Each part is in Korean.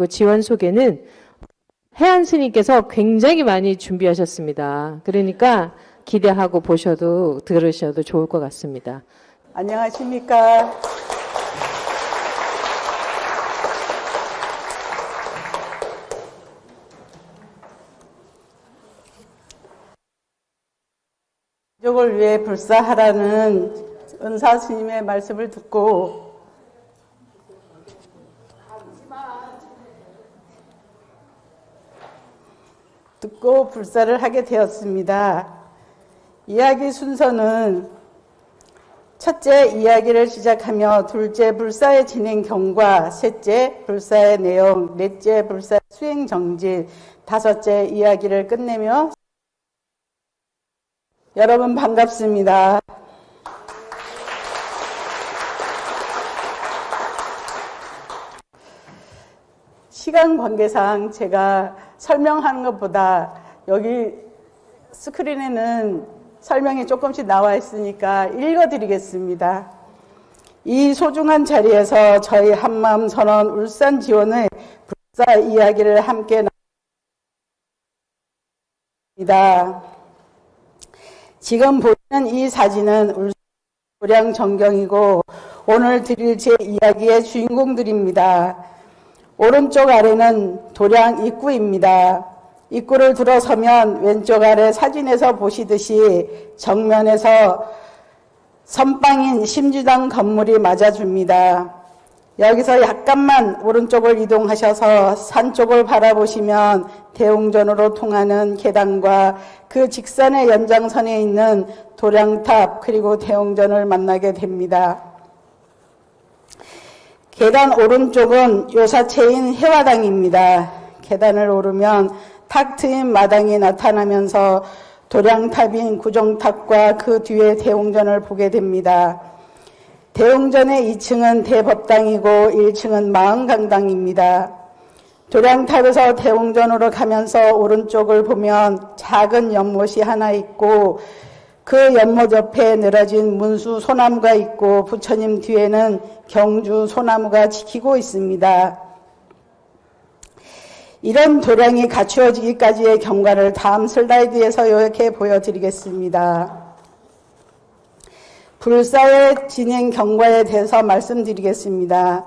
지원 소개는 해안 스님께서 굉장히 많이 준비하셨습니다. 그러니까 기대하고 들으셔도 좋을 것 같습니다. 안녕하십니까. 가족을 위해 불사하라는 은사 스님의 말씀을 듣고 불사를 하게 되었습니다. 이야기 순서는 첫째 이야기를 시작하며 둘째 불사의 진행 경과, 셋째 불사의 내용, 넷째 불사의 수행 정질, 다섯째 이야기를 끝내며 여러분 반갑습니다. 시간 관계상 제가 설명하는 것보다 여기 스크린에는 설명이 조금씩 나와 있으니까 읽어드리겠습니다. 이 소중한 자리에서 저희 한마음 선언 울산 지원의 불사 이야기를 함께 나눕니다. 지금 보이는 이 사진은 울산 도량 전경이고 오늘 드릴 제 이야기의 주인공들입니다. 오른쪽 아래는 도량 입구입니다. 입구를 들어서면 왼쪽 아래 사진에서 보시듯이 정면에서 선방인 심주당 건물이 맞아줍니다. 여기서 약간만 오른쪽을 이동하셔서 산 쪽을 바라보시면 대웅전으로 통하는 계단과 그 직선의 연장선에 있는 도량탑 그리고 대웅전을 만나게 됩니다. 계단 오른쪽은 요사체인 해화당입니다. 계단을 오르면 탁 트인 마당이 나타나면서 도량탑인 구정탑과 그 뒤에 대웅전을 보게 됩니다. 대웅전의 2층은 대법당이고 1층은 마흔강당입니다. 도량탑에서 대웅전으로 가면서 오른쪽을 보면 작은 연못이 하나 있고 그 연못 옆에 늘어진 문수 소나무가 있고 부처님 뒤에는 경주 소나무가 지키고 있습니다. 이런 도량이 갖추어지기까지의 경과를 다음 슬라이드에서 이렇게 보여드리겠습니다. 불사의 진행 경과에 대해서 말씀드리겠습니다.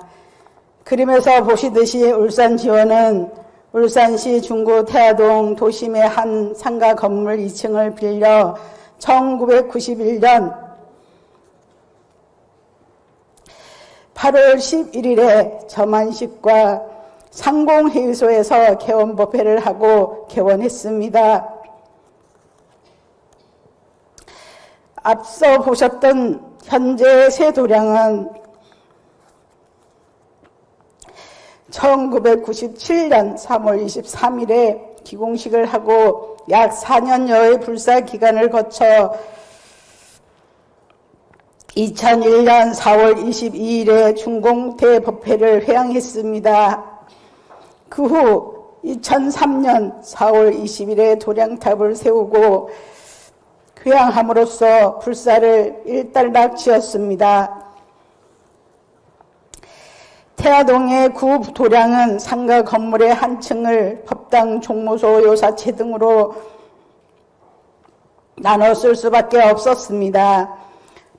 그림에서 보시듯이 울산 지원은 울산시 중구 태화동 도심의 한 상가 건물 2층을 빌려 1991년 8월 11일에 점안식과 상공회의소에서 개원법회를 하고 개원했습니다. 앞서 보셨던 현재의 새 도량은 1997년 3월 23일에 기공식을 하고 약 4년여의 불사 기간을 거쳐 2001년 4월 22일에 중공대법회를 회항했습니다. 그 후 2003년 4월 20일에 도량탑을 세우고 회항함으로써 불사를 일단락 지었습니다. 태화동의 구 도량은 상가 건물의 한 층을 법당, 종무소, 요사체 등으로 나눠 쓸 수밖에 없었습니다.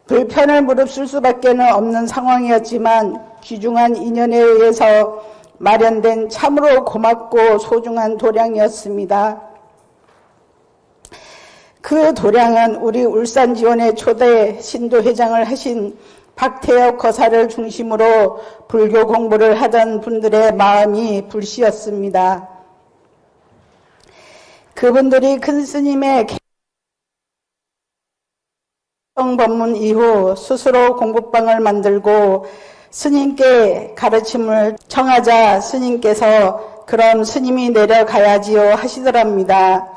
불편을 무릅쓸 수밖에 없는 상황이었지만 귀중한 인연에 의해서 마련된 참으로 고맙고 소중한 도량이었습니다. 그 도량은 우리 울산 지원의 초대 신도회장을 하신 박태혁 거사를 중심으로 불교 공부를 하던 분들의 마음이 불씨였습니다. 그분들이 큰 스님의 법문 이후 스스로 공부방을 만들고 스님께 가르침을 청하자 스님께서 그럼 스님이 내려가야지요 하시더랍니다.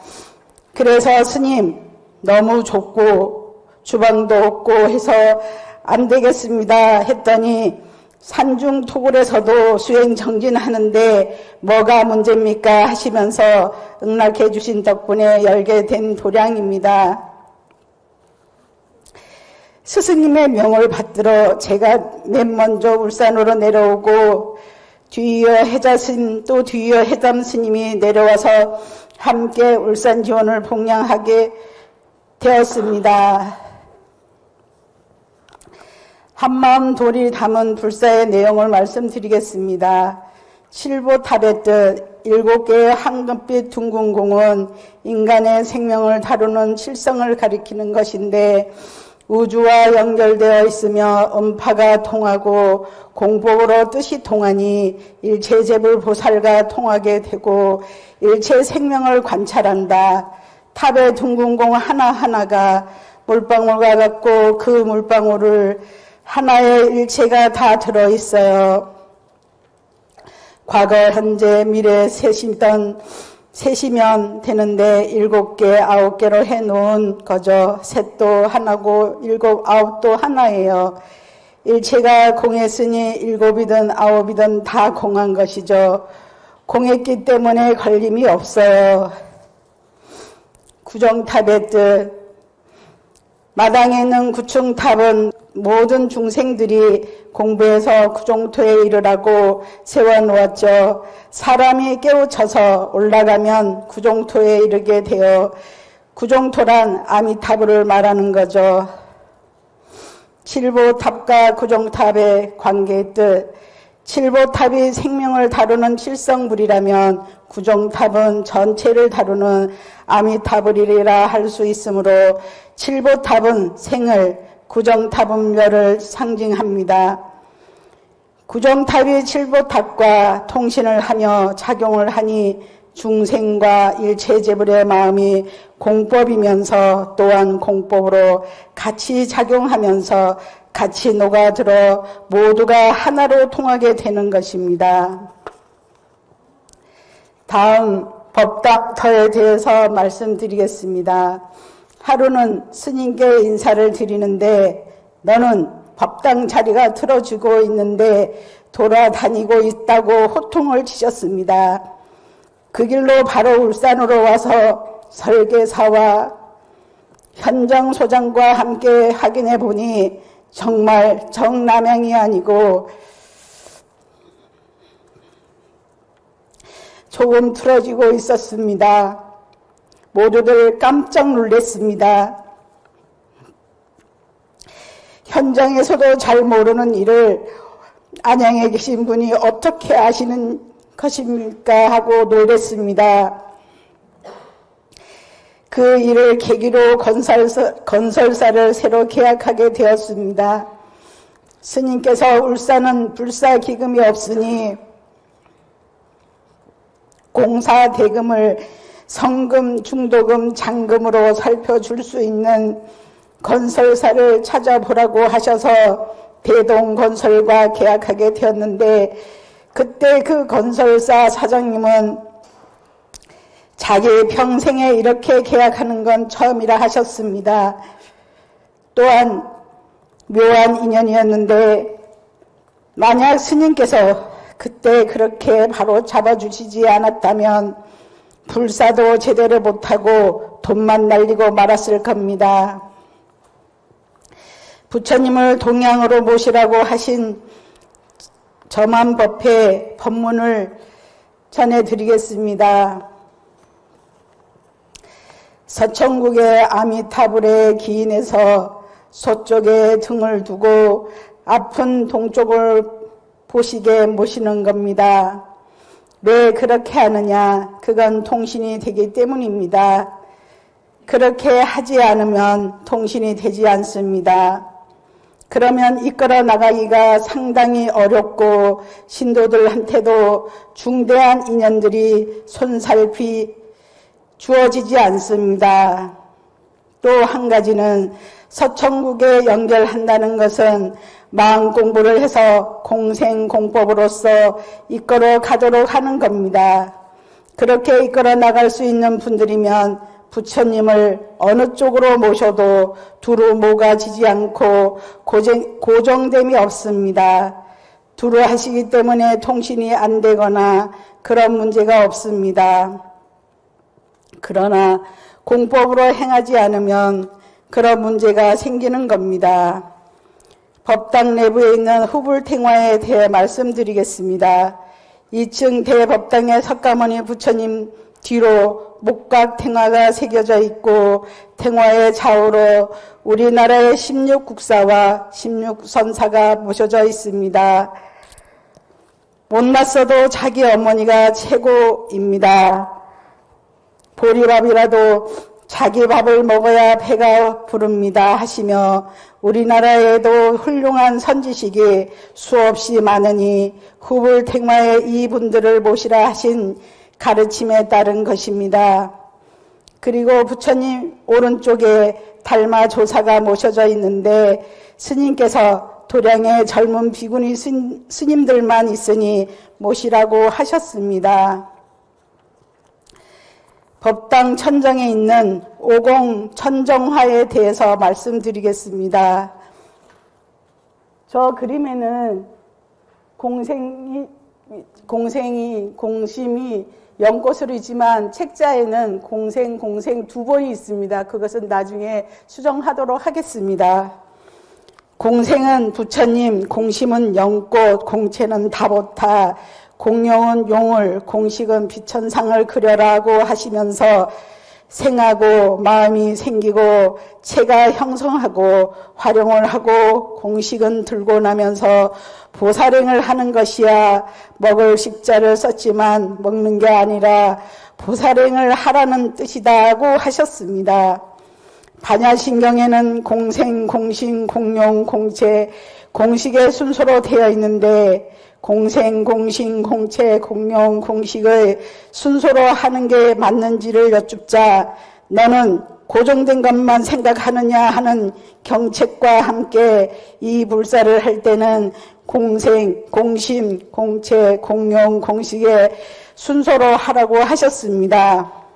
그래서 스님 너무 좁고 주방도 없고 해서 안 되겠습니다 했더니 산중 토굴에서도 수행 정진하는데 뭐가 문제입니까 하시면서 응낙해 주신 덕분에 열게 된 도량입니다. 스승님의 명을 받들어 제가 맨 먼저 울산으로 내려오고 뒤이어 해자스님 또 뒤이어 해담 스님이 내려와서 함께 울산 지원을 봉양하게 되었습니다. 한마음 도리 담은 불사의 내용을 말씀드리겠습니다. 칠보탑의 뜻, 7개의 황금빛 둥근 공은 인간의 생명을 다루는 칠성을 가리키는 것인데 우주와 연결되어 있으며 음파가 통하고 공법으로 뜻이 통하니 일체 재불보살과 통하게 되고 일체 생명을 관찰한다. 탑의 둥근 공 하나하나가 물방울과 같고 그 물방울을 하나의 일체가 다 들어있어요. 과거, 현재, 미래 셋이면 되는데 7개, 9개로 해놓은 거죠. 셋도 하나고 7, 9도 하나예요. 일체가 공했으니 7이든 9이든 다 공한 것이죠. 공했기 때문에 걸림이 없어요. 구정탑의 뜻, 마당에 있는 구층탑은 모든 중생들이 공부해서 구정토에 이르라고 세워놓았죠. 사람이 깨우쳐서 올라가면 구정토에 이르게 되어 구정토란 아미타불을 말하는 거죠. 칠보탑과 구정탑의 관계의 뜻, 칠보탑이 생명을 다루는 칠성불이라면 구정탑은 전체를 다루는 아미타불이라 할 수 있으므로 칠보탑은 생을, 구정탑은 멸을 상징합니다. 구정탑이 칠보탑과 통신을 하며 작용을 하니 중생과 일체재불의 마음이 공법이면서 또한 공법으로 같이 작용하면서 같이 녹아들어 모두가 하나로 통하게 되는 것입니다. 다음 법당터에 대해서 말씀드리겠습니다. 하루는 스님께 인사를 드리는데 너는 법당 자리가 틀어지고 있는데 돌아다니고 있다고 호통을 치셨습니다. 그 길로 바로 울산으로 와서 설계사와 현장 소장과 함께 확인해 보니 정말 정남향이 아니고 조금 틀어지고 있었습니다. 모두들 깜짝 놀랐습니다. 현장에서도 잘 모르는 일을 안양에 계신 분이 어떻게 아시는 것입니까? 하고 놀랐습니다. 그 일을 계기로 건설사를 새로 계약하게 되었습니다. 스님께서 울산은 불사기금이 없으니 공사 대금을 성금, 중도금, 잔금으로 살펴줄 수 있는 건설사를 찾아보라고 하셔서 대동건설과 계약하게 되었는데 그때 그 건설사 사장님은 자기 평생에 이렇게 계약하는 건 처음이라 하셨습니다. 또한 묘한 인연이었는데 만약 스님께서 그때 그렇게 바로 잡아주시지 않았다면 불사도 제대로 못하고 돈만 날리고 말았을 겁니다. 부처님을 동양으로 모시라고 하신 저만법회 법문을 전해드리겠습니다. 서천국의 아미타불의 기인에서 서쪽에 등을 두고 아픈 동쪽을 보시게 모시는 겁니다. 왜 그렇게 하느냐? 그건 통신이 되기 때문입니다. 그렇게 하지 않으면 통신이 되지 않습니다. 그러면 이끌어 나가기가 상당히 어렵고 신도들한테도 중대한 인연들이 손살피 주어지지 않습니다. 또 한 가지는 서천국에 연결한다는 것은 마음 공부를 해서 공생공법으로서 이끌어 가도록 하는 겁니다. 그렇게 이끌어 나갈 수 있는 분들이면 부처님을 어느 쪽으로 모셔도 두루 모가지지 않고 고정됨이 없습니다. 두루 하시기 때문에 통신이 안 되거나 그런 문제가 없습니다. 그러나 공법으로 행하지 않으면 그런 문제가 생기는 겁니다. 법당 내부에 있는 후불탱화에 대해 말씀드리겠습니다. 2층 대법당의 석가모니 부처님 뒤로 목각 탱화가 새겨져 있고 탱화의 좌우로 우리나라의 16국사와 16선사가 모셔져 있습니다. 못났어도 자기 어머니가 최고입니다. 보리밥이라도 자기 밥을 먹어야 배가 부릅니다 하시며 우리나라에도 훌륭한 선지식이 수없이 많으니 후불탱화의 이분들을 모시라 하신 가르침에 따른 것입니다. 그리고 부처님 오른쪽에 달마조사가 모셔져 있는데 스님께서 도량에 젊은 비구니 스님들만 있으니 모시라고 하셨습니다. 법당 천정에 있는 오공 천정화에 대해서 말씀드리겠습니다. 저 그림에는 공심이 연꽃으로이지만 책자에는 공생 두 번이 있습니다. 그것은 나중에 수정하도록 하겠습니다. 공생은 부처님, 공심은 연꽃, 공채는 다보타, 공룡은 용을, 공식은 비천상을 그려라고 하시면서 생하고 마음이 생기고 체가 형성하고 활용을 하고 공식은 들고 나면서 보살행을 하는 것이야 먹을 식자를 썼지만 먹는 게 아니라 보살행을 하라는 뜻이다고 하셨습니다. 반야신경에는 공생, 공신, 공룡, 공채, 공식의 순서로 되어 있는데 공생, 공신, 공채, 공룡, 공식의 순서로 하는 게 맞는지를 여쭙자 너는 고정된 것만 생각하느냐 하는 경책과 함께 이 불사를 할 때는 공생, 공심, 공채, 공룡, 공식의 순서로 하라고 하셨습니다.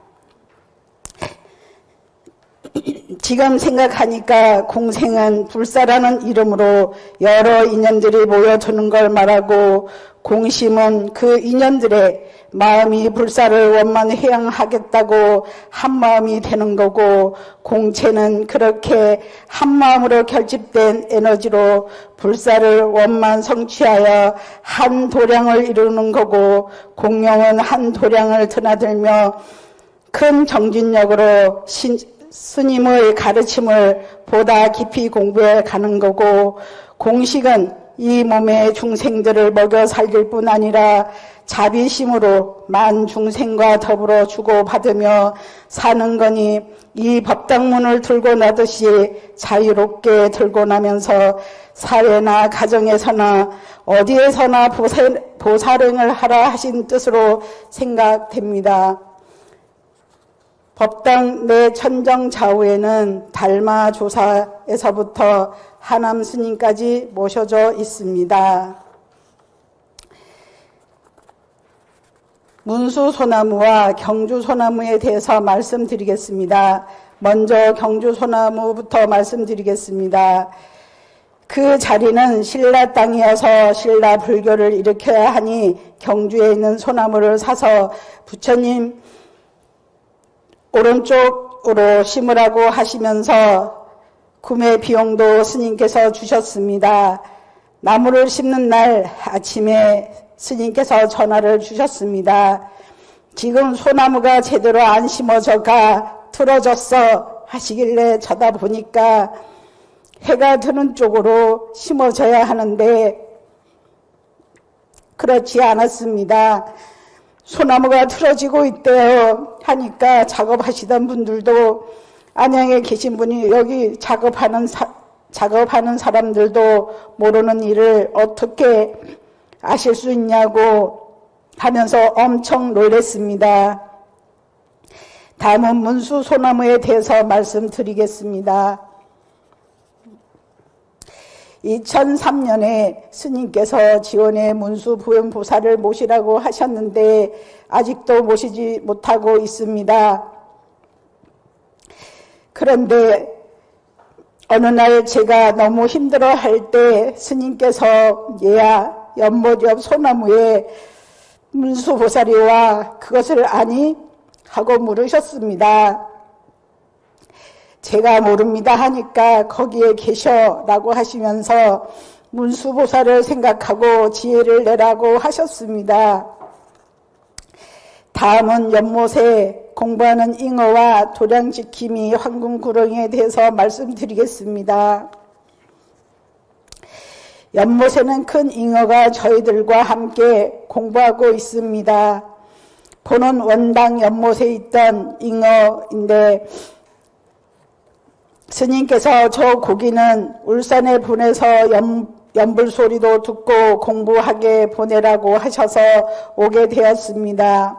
지금 생각하니까 공생은 불사라는 이름으로 여러 인연들이 모여드는 걸 말하고 공심은 그 인연들의 마음이 불사를 원만해양하겠다고 한마음이 되는 거고 공채는 그렇게 한마음으로 결집된 에너지로 불사를 원만 성취하여 한 도량을 이루는 거고 공룡은 한 도량을 드나들며 큰 정진력으로 스님의 가르침을 보다 깊이 공부해 가는 거고 공식은 이 몸의 중생들을 먹여 살릴 뿐 아니라 자비심으로 만 중생과 더불어 주고받으며 사는 거니 이 법당문을 들고 나듯이 자유롭게 들고 나면서 사회나 가정에서나 어디에서나 보살행을 하라 하신 뜻으로 생각됩니다. 법당 내 천정 좌우에는 달마조사에서부터 하남 스님까지 모셔져 있습니다. 문수소나무와 경주소나무에 대해서 말씀드리겠습니다. 먼저 경주소나무부터 말씀드리겠습니다. 그 자리는 신라 땅이어서 신라 불교를 일으켜야 하니 경주에 있는 소나무를 사서 부처님 오른쪽으로 심으라고 하시면서 구매 비용도 스님께서 주셨습니다. 나무를 심는 날 아침에 스님께서 전화를 주셨습니다. 지금 소나무가 제대로 안 심어져가 틀어졌어 하시길래 쳐다보니까 해가 드는 쪽으로 심어져야 하는데 그렇지 않았습니다. 소나무가 틀어지고 있대요 하니까 작업하시던 분들도 안양에 계신 분이 여기 작업하는 사람들도 모르는 일을 어떻게 아실 수 있냐고 하면서 엄청 놀랐습니다. 다음은 문수 소나무에 대해서 말씀드리겠습니다. 2003년에 스님께서 지원의 문수 부연보살을 모시라고 하셨는데 아직도 모시지 못하고 있습니다. 그런데 어느 날 제가 너무 힘들어할 때 스님께서 얘야 연못 옆 소나무에 문수보살이 와 그것을 아니? 하고 물으셨습니다. 제가 모릅니다 하니까 거기에 계셔라고 하시면서 문수보살을 생각하고 지혜를 내라고 하셨습니다. 다음은 연못에 공부하는 잉어와 도량지킴이 황금구렁이에 대해서 말씀드리겠습니다. 연못에는 큰 잉어가 저희들과 함께 공부하고 있습니다. 보는 원당 연못에 있던 잉어인데 스님께서 저 고기는 울산에 보내서 연불 소리도 듣고 공부하게 보내라고 하셔서 오게 되었습니다.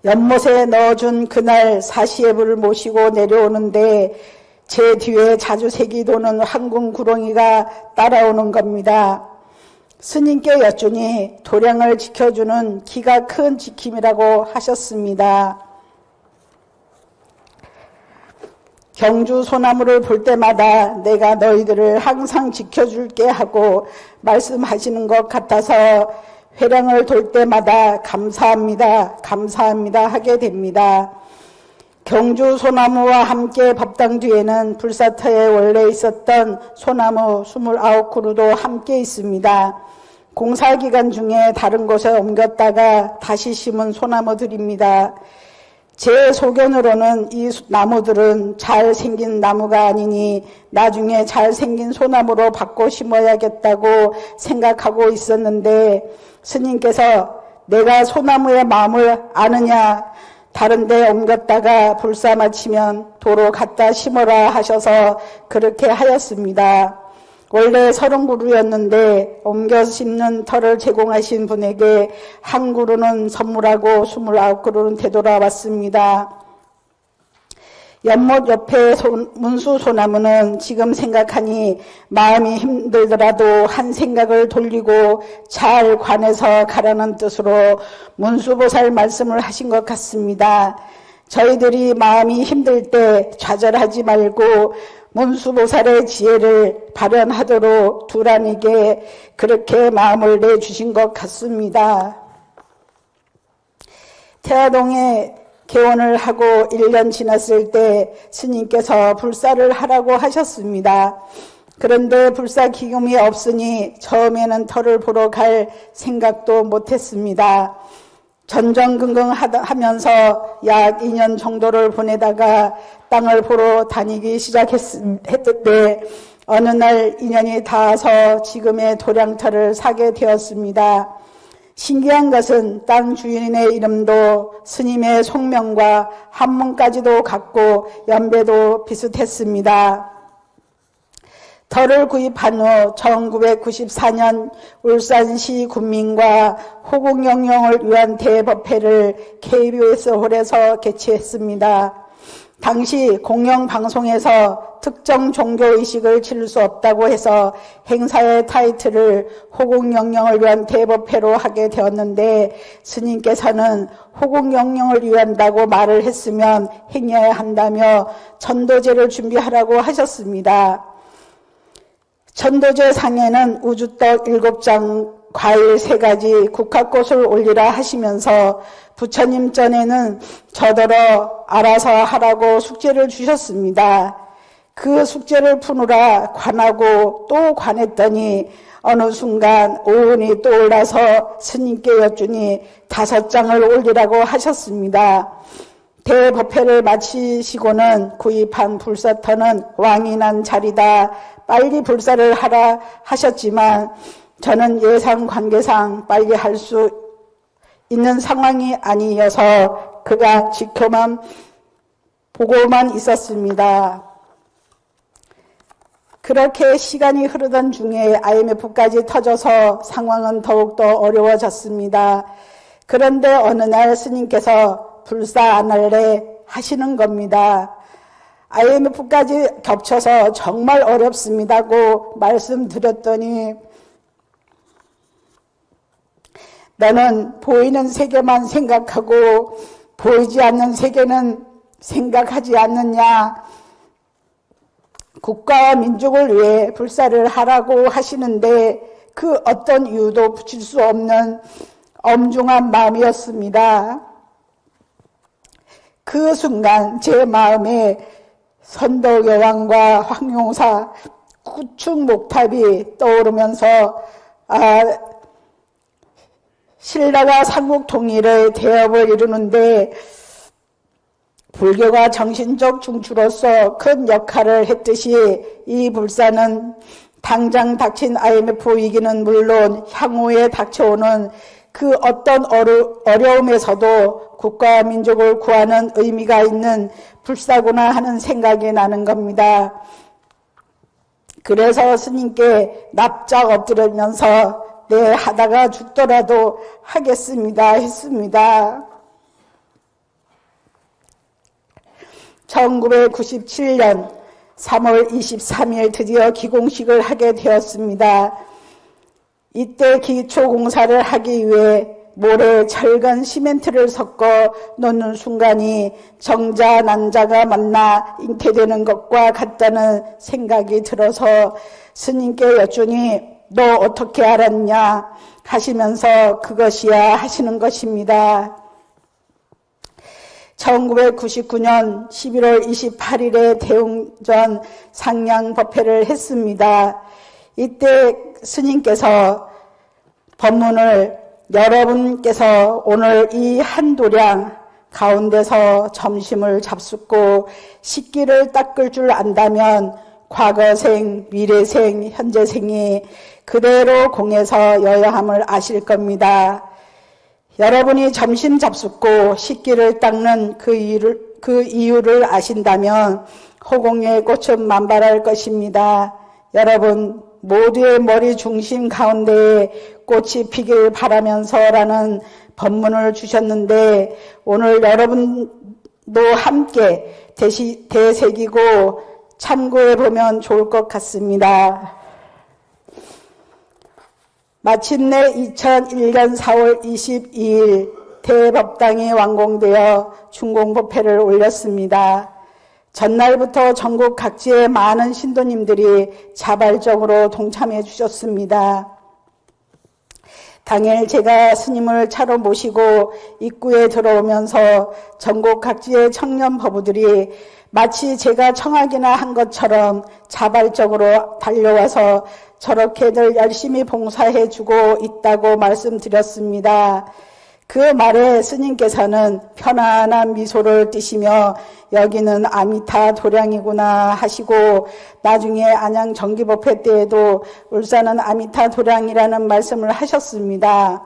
연못에 넣어준 그날 사시애불을 모시고 내려오는데 제 뒤에 자주 색이 도는 황금구렁이가 따라오는 겁니다. 스님께 여쭈니 도량을 지켜주는 기가 큰 지킴이라고 하셨습니다. 경주 소나무를 볼 때마다 내가 너희들을 항상 지켜줄게 하고 말씀하시는 것 같아서 회량을 돌 때마다 감사합니다, 감사합니다 하게 됩니다. 경주 소나무와 함께 법당 뒤에는 불사터에 원래 있었던 소나무 29그루도 함께 있습니다. 공사기간 중에 다른 곳에 옮겼다가 다시 심은 소나무들입니다. 제 소견으로는 이 나무들은 잘생긴 나무가 아니니 나중에 잘생긴 소나무로 바꿔 심어야겠다고 생각하고 있었는데 스님께서 내가 소나무의 마음을 아느냐, 다른 데 옮겼다가 불사 마치면 도로 갖다 심어라 하셔서 그렇게 하였습니다. 원래 30그루였는데 옮겨 심는 터를 제공하신 분에게 한 그루는 선물하고 29그루는 되돌아왔습니다. 연못 옆에 문수소나무는 지금 생각하니 마음이 힘들더라도 한 생각을 돌리고 잘 관해서 가라는 뜻으로 문수보살 말씀을 하신 것 같습니다. 저희들이 마음이 힘들 때 좌절하지 말고 문수보살의 지혜를 발현하도록 두란에게 그렇게 마음을 내주신 것 같습니다. 태화동에 개원을 하고 1년 지났을 때 스님께서 불사를 하라고 하셨습니다. 그런데 불사 기금이 없으니 처음에는 터를 보러 갈 생각도 못했습니다. 전전긍긍하면서 약 2년 정도를 보내다가 땅을 보러 다니기 시작했는데 어느 날 인연이 닿아서 지금의 도량터를 사게 되었습니다. 신기한 것은 땅 주인의 이름도 스님의 속명과 한문까지도 같고 연배도 비슷했습니다. 터를 구입한 후 1994년 울산시 군민과 호국영령을 위한 대법회를 KBS 홀에서 개최했습니다. 당시 공영방송에서 특정 종교의식을 치를 수 없다고 해서 행사의 타이틀을 호국영령을 위한 대법회로 하게 되었는데 스님께서는 호국영령을 위한다고 말을 했으면 행해야 한다며 천도제를 준비하라고 하셨습니다. 천도제 상에는 우주떡 7장, 과일 3가지, 국화꽃을 올리라 하시면서 부처님 전에는 저더러 알아서 하라고 숙제를 주셨습니다. 그 숙제를 푸느라 관하고 또 관했더니 어느 순간 오운이 떠올라서 스님께 여쭈니 5장을 올리라고 하셨습니다. 대법회를 마치시고는 구입한 불사터는 왕이 난 자리다, 빨리 불사를 하라 하셨지만 저는 예상 관계상 빨리 할 수 있는 상황이 아니어서 그가 지켜만 보고만 있었습니다. 그렇게 시간이 흐르던 중에 IMF까지 터져서 상황은 더욱더 어려워졌습니다. 그런데 어느 날 스님께서 불사 안 할래 하시는 겁니다. IMF까지 겹쳐서 정말 어렵습니다고 말씀드렸더니 너는 보이는 세계만 생각하고 보이지 않는 세계는 생각하지 않느냐. 국가와 민족을 위해 불사를 하라고 하시는데 그 어떤 이유도 붙일 수 없는 엄중한 마음이었습니다. 그 순간 제 마음에 선덕여왕과 황용사 구축 목탑이 떠오르면서 신라가 삼국 통일의 대업을 이루는데 불교가 정신적 중추로서 큰 역할을 했듯이 이 불사는 당장 닥친 IMF 위기는 물론 향후에 닥쳐오는 그 어떤 어려움에서도 국가와 민족을 구하는 의미가 있는 불사구나 하는 생각이 나는 겁니다. 그래서 스님께 납작 엎드리면서 네, 하다가 죽더라도 하겠습니다 했습니다. 1997년 3월 23일 드디어 기공식을 하게 되었습니다. 이때 기초공사를 하기 위해 모래, 철근, 시멘트를 섞어 놓는 순간이 정자, 난자가 만나 잉태되는 것과 같다는 생각이 들어서 스님께 여쭈니 너 어떻게 알았냐 하시면서 그것이야 하시는 것입니다. 1999년 11월 28일에 대웅전 상냥법회를 했습니다. 이때 스님께서 법문을 여러분께서 오늘 이 한도량 가운데서 점심을 잡숫고 식기를 닦을 줄 안다면 과거생, 미래생, 현재생이 그대로 공에서 여야함을 아실 겁니다. 여러분이 점심 잡숫고 식기를 닦는 그 이유를 아신다면 호공의 꽃은 만발할 것입니다. 여러분 모두의 머리 중심 가운데에 꽃이 피길 바라면서라는 법문을 주셨는데 오늘 여러분도 함께 되새기고 참고해 보면 좋을 것 같습니다. 마침내 2001년 4월 22일 대법당이 완공되어 준공법회를 올렸습니다. 전날부터 전국 각지의 많은 신도님들이 자발적으로 동참해 주셨습니다. 당일 제가 스님을 차로 모시고 입구에 들어오면서 전국 각지의 청년 법우들이 마치 제가 청하기나 한 것처럼 자발적으로 달려와서 저렇게들 열심히 봉사해 주고 있다고 말씀드렸습니다. 그 말에 스님께서는 편안한 미소를 띠시며 여기는 아미타 도량이구나 하시고 나중에 안양 정기법회 때에도 울산은 아미타 도량이라는 말씀을 하셨습니다.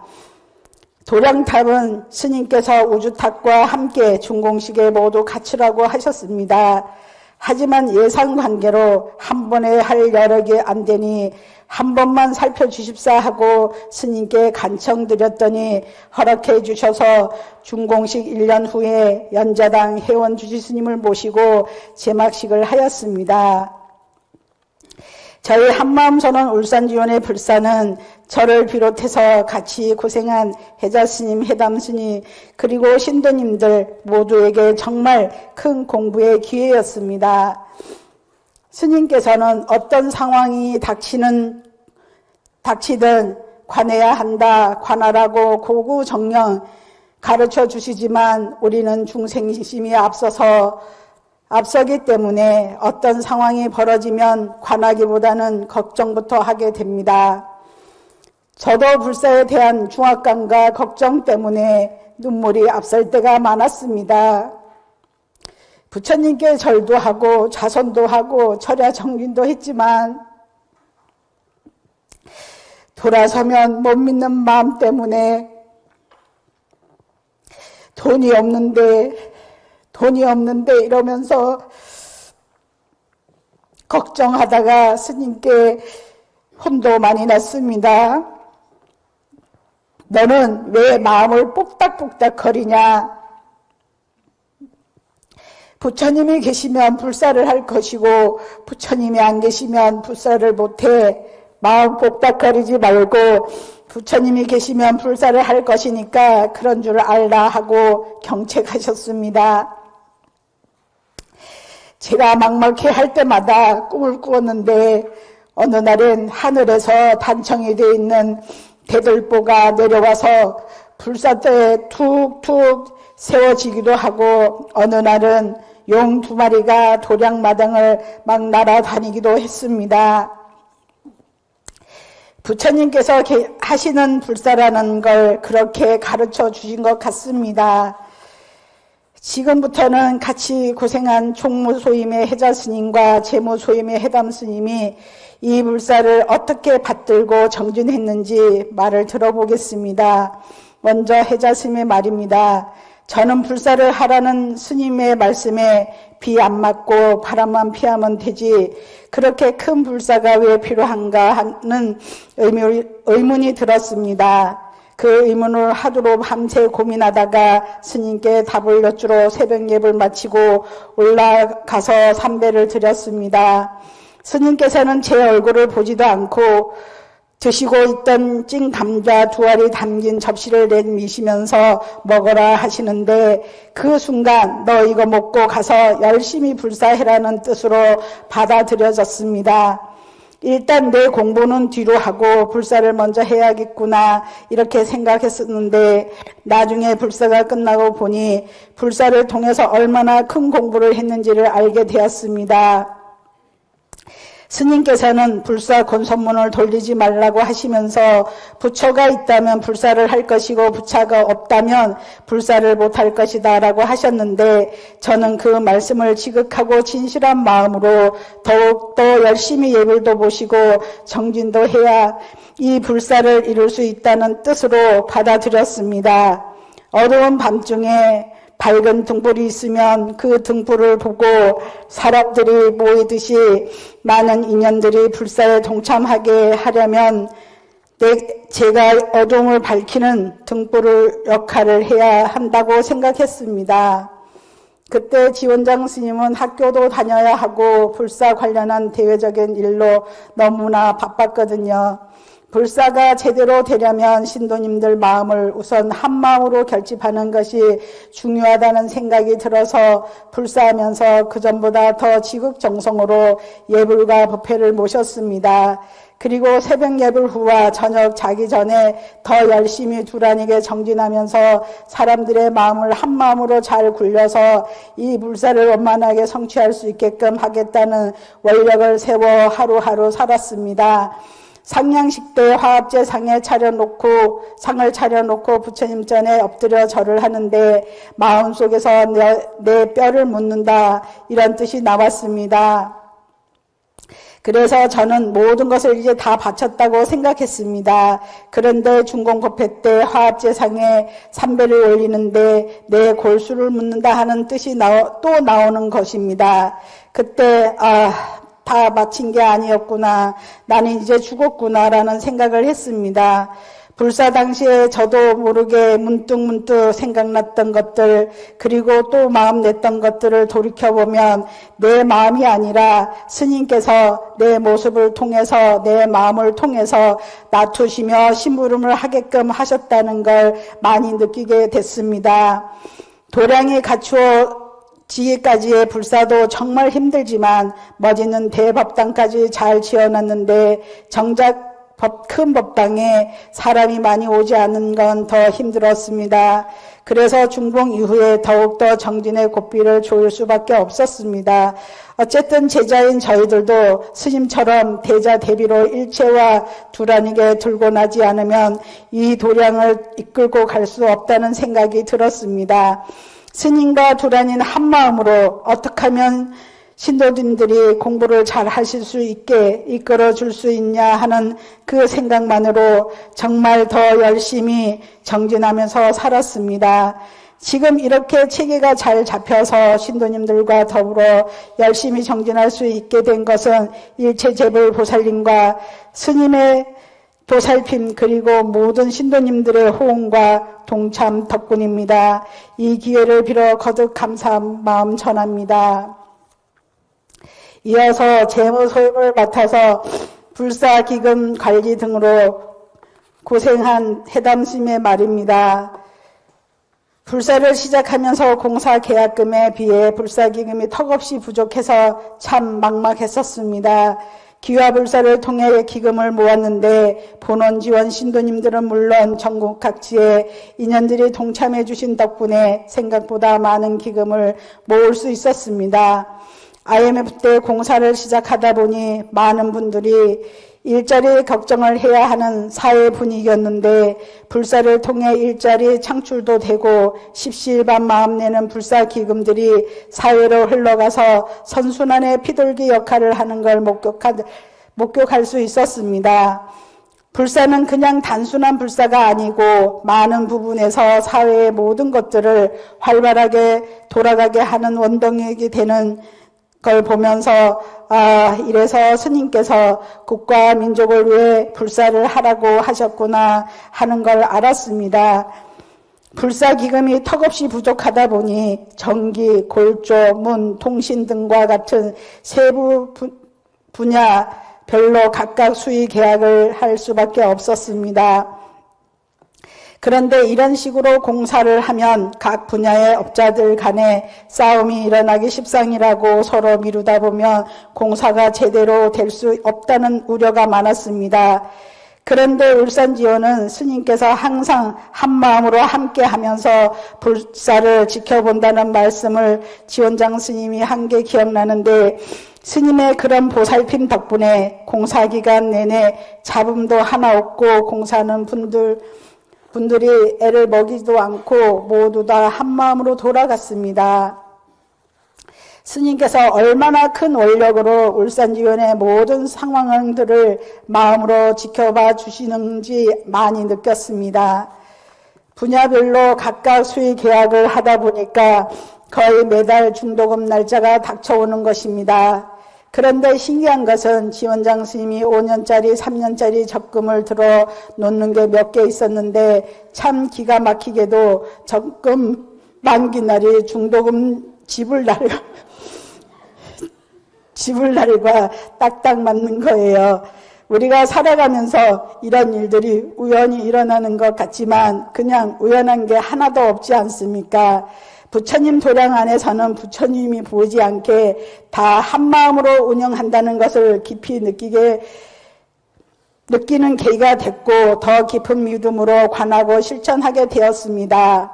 도량탑은 스님께서 우주탑과 함께 준공식에 모두 갖추라고 하셨습니다. 하지만 예상관계로 한 번에 할 여력이 안 되니 한 번만 살펴주십사 하고 스님께 간청드렸더니 허락해 주셔서 준공식 1년 후에 연자당 회원 주지스님을 모시고 제막식을 하였습니다. 저희 한마음선언 울산지원의 불사는 저를 비롯해서 같이 고생한 해자스님, 해담스님 그리고 신도님들 모두에게 정말 큰 공부의 기회였습니다. 스님께서는 어떤 상황이 닥치든 관해야 한다, 관하라고 고구정령 가르쳐 주시지만 우리는 중생심이 앞서기 때문에 어떤 상황이 벌어지면 관하기보다는 걱정부터 하게 됩니다. 저도 불사에 대한 중압감과 걱정 때문에 눈물이 앞설 때가 많았습니다. 부처님께 절도 하고 자선도 하고 철야 정진도 했지만 돌아서면 못 믿는 마음 때문에 돈이 없는데 이러면서 걱정하다가 스님께 혼도 많이 났습니다. 너는 왜 마음을 뽁닥뽁닥 거리냐? 부처님이 계시면 불사를 할 것이고 부처님이 안 계시면 불사를 못해. 마음 뽁닥거리지 말고 부처님이 계시면 불사를 할 것이니까 그런 줄 알라 하고 경책하셨습니다. 제가 막막해 할 때마다 꿈을 꾸었는데 어느 날엔 하늘에서 단청이 되어 있는 대들보가 내려와서 불사대에 툭툭 세워지기도 하고 어느 날은 용 2마리가 도량마당을 막 날아다니기도 했습니다. 부처님께서 하시는 불사라는 걸 그렇게 가르쳐 주신 것 같습니다. 지금부터는 같이 고생한 총무소임의 해자스님과 재무소임의 해담스님이 이 불사를 어떻게 받들고 정진했는지 말을 들어보겠습니다. 먼저 해자스님의 말입니다. 저는 불사를 하라는 스님의 말씀에 비 안 맞고 바람만 피하면 되지 그렇게 큰 불사가 왜 필요한가 하는 의문이 들었습니다. 그 의문을 하루로 밤새 고민하다가 스님께 답을 여쭈러 새벽 예불 마치고 올라가서 삼배를 드렸습니다. 스님께서는 제 얼굴을 보지도 않고 드시고 있던 찐 감자 2알이 담긴 접시를 내미시면서 먹어라 하시는데 그 순간 너 이거 먹고 가서 열심히 불사해라는 뜻으로 받아들여졌습니다. 일단 내 공부는 뒤로 하고 불사를 먼저 해야겠구나 이렇게 생각했었는데 나중에 불사가 끝나고 보니 불사를 통해서 얼마나 큰 공부를 했는지를 알게 되었습니다. 스님께서는 불사 권선문을 돌리지 말라고 하시면서 부처가 있다면 불사를 할 것이고 부처가 없다면 불사를 못할 것이다 라고 하셨는데 저는 그 말씀을 지극하고 진실한 마음으로 더욱더 열심히 예불도 보시고 정진도 해야 이 불사를 이룰 수 있다는 뜻으로 받아들였습니다. 어두운 밤중에 밝은 등불이 있으면 그 등불을 보고 사람들이 모이듯이 많은 인연들이 불사에 동참하게 하려면 제가 어둠을 밝히는 등불을 역할을 해야 한다고 생각했습니다. 그때 지원장 스님은 학교도 다녀야 하고 불사 관련한 대외적인 일로 너무나 바빴거든요. 불사가 제대로 되려면 신도님들 마음을 우선 한마음으로 결집하는 것이 중요하다는 생각이 들어서 불사하면서 그전보다 더 지극정성으로 예불과 법회를 모셨습니다. 그리고 새벽 예불 후와 저녁 자기 전에 더 열심히 두란이게 정진하면서 사람들의 마음을 한마음으로 잘 굴려서 이 불사를 원만하게 성취할 수 있게끔 하겠다는 원력을 세워 하루하루 살았습니다. 상냥식 때 화합제 상을 차려놓고 부처님 전에 엎드려 절을 하는데 마음속에서 내 뼈를 묻는다 이런 뜻이 나왔습니다. 그래서 저는 모든 것을 이제 다 바쳤다고 생각했습니다. 그런데 중공법회 때 화합제상에 삼배를 올리는데 내 골수를 묻는다 하는 뜻이 또 나오는 것입니다. 그때 다 마친 게 아니었구나. 나는 이제 죽었구나라는 생각을 했습니다. 불사 당시에 저도 모르게 문득문득 생각났던 것들 그리고 또 마음 냈던 것들을 돌이켜보면 내 마음이 아니라 스님께서 내 모습을 통해서 내 마음을 통해서 낮추시며 심부름을 하게끔 하셨다는 걸 많이 느끼게 됐습니다. 도량이 갖추어 지기까지의 불사도 정말 힘들지만 멋있는 대법당까지 잘 지어놨는데 정작 큰 법당에 사람이 많이 오지 않는 건 더 힘들었습니다. 그래서 중봉 이후에 더욱더 정진의 고삐를 조일 수밖에 없었습니다. 어쨌든 제자인 저희들도 스님처럼 대자 대비로 일체와 두란이게 들고 나지 않으면 이 도량을 이끌고 갈 수 없다는 생각이 들었습니다. 스님과 두란이는 한마음으로 어떻게 하면 신도님들이 공부를 잘 하실 수 있게 이끌어 줄 수 있냐 하는 그 생각만으로 정말 더 열심히 정진하면서 살았습니다. 지금 이렇게 체계가 잘 잡혀서 신도님들과 더불어 열심히 정진할 수 있게 된 것은 일체재불 보살님과 스님의 보살핌 그리고 모든 신도님들의 호응과 동참 덕분입니다. 이 기회를 빌어 거듭 감사한 마음 전합니다. 이어서 재무소임을 맡아서 불사 기금 관리 등으로 고생한 해담스님의 말입니다. 불사를 시작하면서 공사 계약금에 비해 불사 기금이 턱없이 부족해서 참 막막했었습니다. 기와불사를 통해 기금을 모았는데 본원 지원 신도님들은 물론 전국 각지의 인연들이 동참해 주신 덕분에 생각보다 많은 기금을 모을 수 있었습니다. IMF 때 공사를 시작하다 보니 많은 분들이 일자리 걱정을 해야 하는 사회 분위기였는데 불사를 통해 일자리 창출도 되고 십시일반 마음내는 불사 기금들이 사회로 흘러가서 선순환의 피돌기 역할을 하는 걸 목격할 수 있었습니다. 불사는 그냥 단순한 불사가 아니고 많은 부분에서 사회의 모든 것들을 활발하게 돌아가게 하는 원동력이 되는 걸 보면서 이래서 스님께서 국가 민족을 위해 불사를 하라고 하셨구나 하는 걸 알았습니다. 불사기금이 턱없이 부족하다 보니 전기, 골조, 문, 통신 등과 같은 세부 분야별로 각각 수의 계약을 할 수밖에 없었습니다. 그런데 이런 식으로 공사를 하면 각 분야의 업자들 간에 싸움이 일어나기 십상이라고 서로 미루다 보면 공사가 제대로 될 수 없다는 우려가 많았습니다. 그런데 울산지원은 스님께서 항상 한마음으로 함께하면서 불사를 지켜본다는 말씀을 지원장 스님이 한 게 기억나는데 스님의 그런 보살핌 덕분에 공사기간 내내 잡음도 하나 없고 공사하는 분들이 애를 먹이지도 않고 모두 다 한마음으로 돌아갔습니다. 스님께서 얼마나 큰 원력으로 울산지원의 모든 상황들을 마음으로 지켜봐 주시는지 많이 느꼈습니다. 분야별로 각각 수의 계약을 하다 보니까 거의 매달 중도금 날짜가 닥쳐오는 것입니다. 그런데 신기한 것은 지원장 스님이 5년짜리, 3년짜리 적금을 들어 놓는 게 몇 개 있었는데 참 기가 막히게도 적금 만기 날이 중도금 지불 날과 딱딱 맞는 거예요. 우리가 살아가면서 이런 일들이 우연히 일어나는 것 같지만 그냥 우연한 게 하나도 없지 않습니까? 부처님 도량 안에서는 부처님이 보이지 않게 다 한마음으로 운영한다는 것을 깊이 느끼는 계기가 됐고 더 깊은 믿음으로 관하고 실천하게 되었습니다.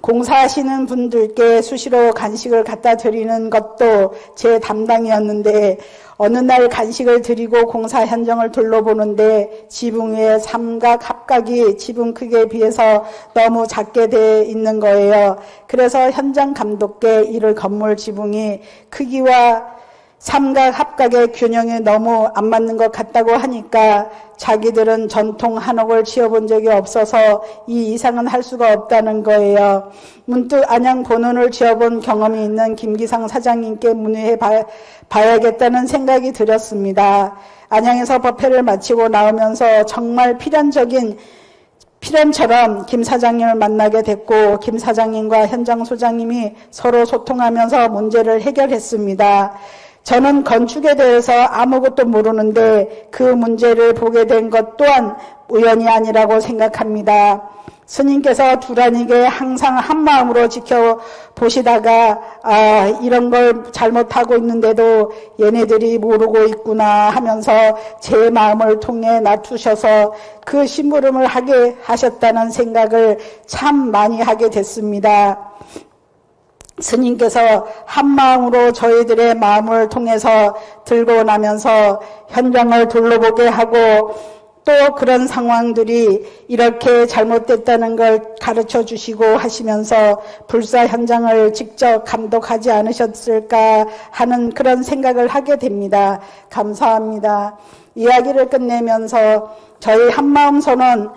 공사하시는 분들께 수시로 간식을 갖다 드리는 것도 제 담당이었는데 어느 날 간식을 드리고 공사 현장을 둘러보는데 지붕 위에 삼각 합각이 지붕 크기에 비해서 너무 작게 돼 있는 거예요. 그래서 현장 감독께 이를 건물 지붕이 크기와 삼각 합각의 균형이 너무 안 맞는 것 같다고 하니까 자기들은 전통 한옥을 지어본 적이 없어서 이 이상은 할 수가 없다는 거예요. 문득 안양 본원을 지어본 경험이 있는 김기상 사장님께 문의해 봐야겠다는 생각이 들었습니다. 안양에서 법회를 마치고 나오면서 정말 필연처럼 김 사장님을 만나게 됐고 김 사장님과 현장 소장님이 서로 소통하면서 문제를 해결했습니다. 저는 건축에 대해서 아무것도 모르는데 그 문제를 보게 된 것 또한 우연이 아니라고 생각합니다. 스님께서 두란이게 항상 한마음으로 지켜보시다가 이런 걸 잘못하고 있는데도 얘네들이 모르고 있구나 하면서 제 마음을 통해 낮추셔서 그 심부름을 하게 하셨다는 생각을 참 많이 하게 됐습니다. 스님께서 한마음으로 저희들의 마음을 통해서 들고 나면서 현장을 둘러보게 하고 또 그런 상황들이 이렇게 잘못됐다는 걸 가르쳐 주시고 하시면서 불사 현장을 직접 감독하지 않으셨을까 하는 그런 생각을 하게 됩니다. 감사합니다. 이야기를 끝내면서 저희 한마음 선언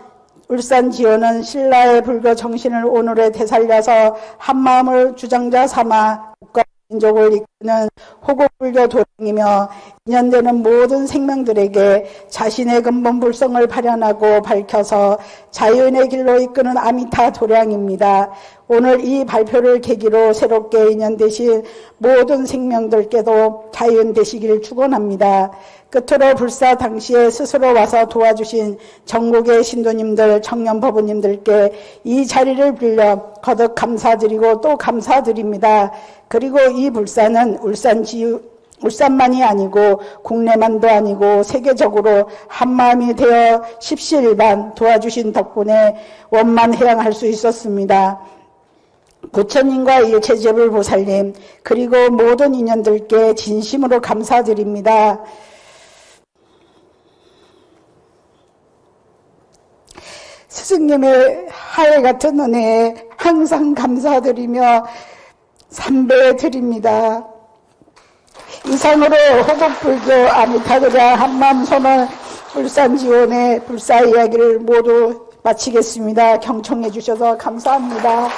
울산지원은 신라의 불교 정신을 오늘에 되살려서 한마음을 주장자 삼아 국가민족을 이끄는 호국불교 도량이며 인연되는 모든 생명들에게 자신의 근본 불성을 발현하고 밝혀서 자연의 길로 이끄는 아미타 도량입니다. 오늘 이 발표를 계기로 새롭게 인연되신 모든 생명들께도 자연되시길 축원합니다. 끝으로 불사 당시에 스스로 와서 도와주신 전국의 신도님들, 청년법우님들께 이 자리를 빌려 거듭 감사드리고 또 감사드립니다. 그리고 이 불사는 울산만이 아니고 국내만도 아니고 세계적으로 한마음이 되어 십시일반 도와주신 덕분에 원만해양할 수 있었습니다. 부처님과 일체제불 보살님 그리고 모든 인연들께 진심으로 감사드립니다. 스승님의 하늘 같은 은혜에 항상 감사드리며 삼배드립니다. 이상으로 호국불교 아미타드라 한마음선언 울산지원의 불사 이야기를 모두 마치겠습니다. 경청해 주셔서 감사합니다.